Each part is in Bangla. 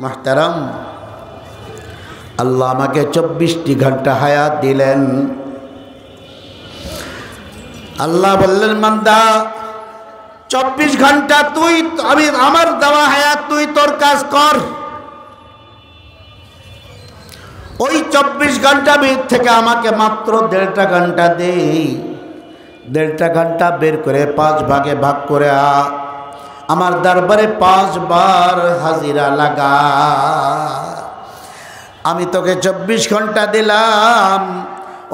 মুহতারাম, আল্লাহ আমাকে 24টি ঘন্টা হায়াত দিলেন। আল্লাহ বললেন, বান্দা 24 ঘন্টা আমি আমার দেওয়া হায়াত তুই তোর কাজ কর। ওই 24 ঘন্টা থেকে আমাকে মাত্র 1.5 ঘন্টা দে। 1.5 ঘন্টা বের করে 5 ভাগে ভাগ করে আমার দরবারে 5 বার হাজিরা লাগা। আমি তোকে 24 ঘন্টা দিলাম,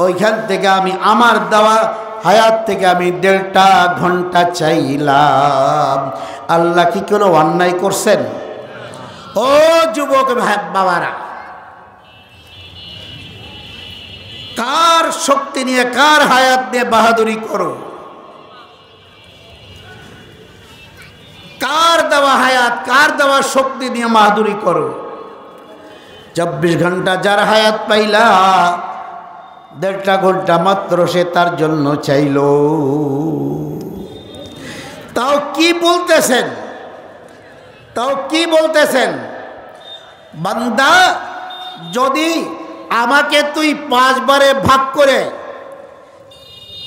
ওইখান থেকে আমি আমার দেওয়া হায়াত থেকে আমি 1.5 ঘন্টা চাইলাম। আল্লাহ কি কোনো অন্যায় করছেন? ও যুবক বাবারা, কার শক্তি নিয়ে, কার হায়াত নিয়ে বাহাদুরি করো? কার দেওয়া হায়াত, কার দেওয়া শক্তি নিয়ে বাহাদুরি করো? 24 ঘন্টা যার হায়াত পাইলা, 1.5 ঘন্টা মাত্র সে তার জন্য চাইল। তাও কি বলতেছেন? বান্দা, যদি আমাকে তুই 5 বারে ভাগ করে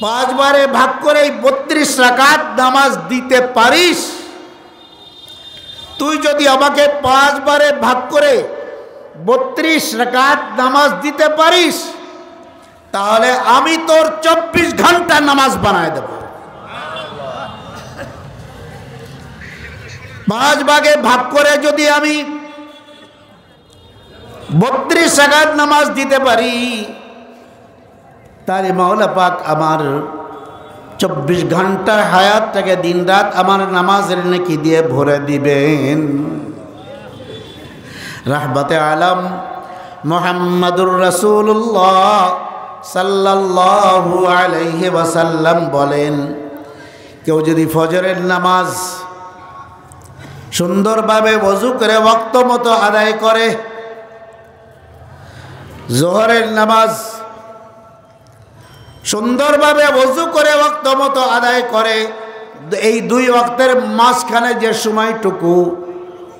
32 রাকাত নামাজ দিতে পারিস, তুই যদি আমাকে 5 বারে ভাগ করে 32 রাকাত নামাজ দিতে পারিস, তাহলে আমি তোর 24 ঘন্টা নামাজ বানায় দেব। 5 ভাগে ভাগ করে যদি আমি 32 রাকাত নামাজ দিতে পারি, তাহলে মাওলা পাক আমার 24 ঘন্টার হায়াতটাকে দিন রাত আমার নামাজের নেকি দিয়ে ভরে দিবেন। রাহমাতে আলম মুহাম্মাদুর রাসূলুল্লাহ সাল্লাল্লাহু আলাইহি ওয়াসাল্লাম বলেন, কেউ যদি ফজরের নামাজ সুন্দরভাবে ওযু করে ওয়াক্ত মতো আদায় করে, জোহরের নামাজ সুন্দরভাবে ওযু করে ওয়াক্ত মতো আদায় করে, এই 2 ওয়াক্তের মাঝখানে যে সময়টুকু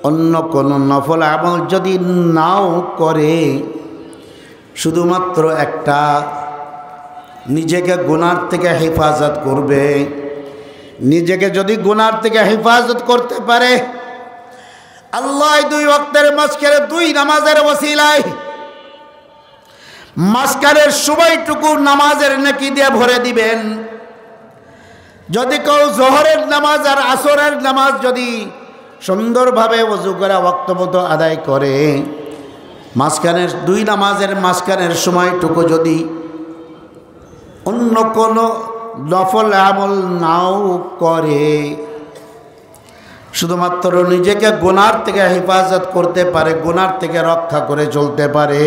অন্য কোনো নফল আমল যদি নাও করে, শুধুমাত্র একটা নিজেকে গুনার থেকে হেফাজত করবে। নিজেকে যদি গুনার থেকে হেফাজত করতে পারে, আল্লাহ 2 ওয়াক্তের মাঝখানে 2 নামাজের ওসিলায় মাঝখানের সময়টুকু নামাজের নেকি দিয়ে ভরে দিবেন। যদি কেউ জোহরের নামাজ আর আসরের নামাজ যদি সুন্দরভাবে ওযু করে ওয়াক্ত মতো আদায় করে, মাঝখানের 2 নামাজের মাঝখানের সময়টুকু যদি অন্য কোনো নফল আমল নাও করে, শুধুমাত্র নিজেকে গুনার থেকে হেফাজত করতে পারে, গুনার থেকে রক্ষা করে চলতে পারে,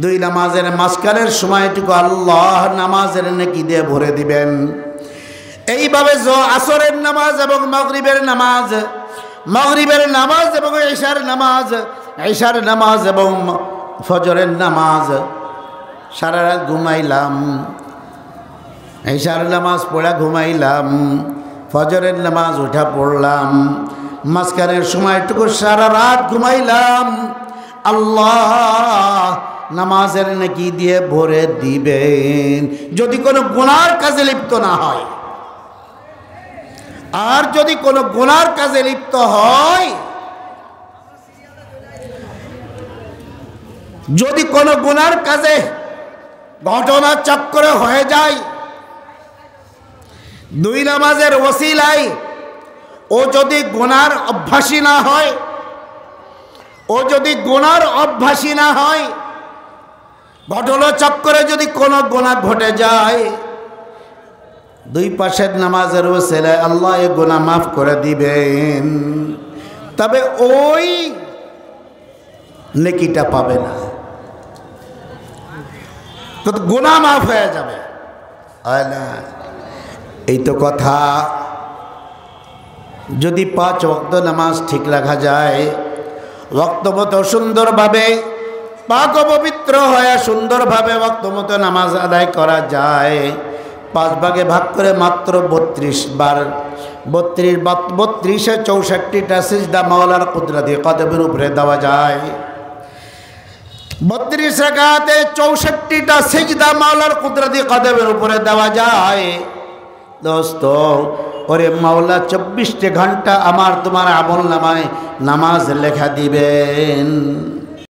2 নামাজের মাঝখানের সময়টুকু আল্লাহ নামাজের নেকি দিয়ে ভরে দিবেন। এইভাবে আসরের নামাজ এবং মাগরিবের নামাজ, মাগরিবের নামাজ এবং ঈশার নামাজ, ঈশার নামাজ এবং ফজরের নামাজ, সারা রাত ঘুমাইলাম, ঈশার নামাজ পড়া ঘুমাইলাম, ফজরের নামাজ উঠা পড়লাম, মাঝখানের সময়টুকু সারা রাত ঘুমাইলাম, আল্লাহ নামাজের নেকি দিয়ে ভরে দিবেন, যদি কোনো গুনার কাজে লিপ্ত না হয়। আর যদি কোনো গুনার কাজে লিপ্ত হয়, যদি কোনো গুনার কাজে ঘটনা চক্রে হয়ে যায়, 2 নামাজের ওসিলায় ও যদি গুনার অভ্যাসী না হয়, ঘটনা চক্রে যদি কোনো গুনাহ ঘটে যায়, 2 পাশের নামাজের ওসিলায় আল্লাহ এই গুনাহ মাফ করে দিবেন। তবে ওই নেকিটা পাবে না, তো গুনাহ মাফ হয়ে যাবে। এই তো কথা। যদি 5 ওয়াক্ত নামাজ ঠিক রাখা যায়, ওয়াক্ত মতো সুন্দরভাবে পাক পবিত্র হয়ে সুন্দরভাবে ওয়াক্ত মতো নামাজ আদায় করা যায়, 5 ভাগে ভাগ করে মাত্র 32 বার 32 64টা সিজদা মাওলার কুদরতি কদমের উপরে দেওয়া যায়। 32 রাকাতে 64টা সিজদা মাওলার কুদরতি কদমের উপরে দেওয়া যায়। দোস্ত, ওরে মাওলা 24 ঘন্টা আমার তোমার আমল নামায় নামাজ লেখা দিবেন।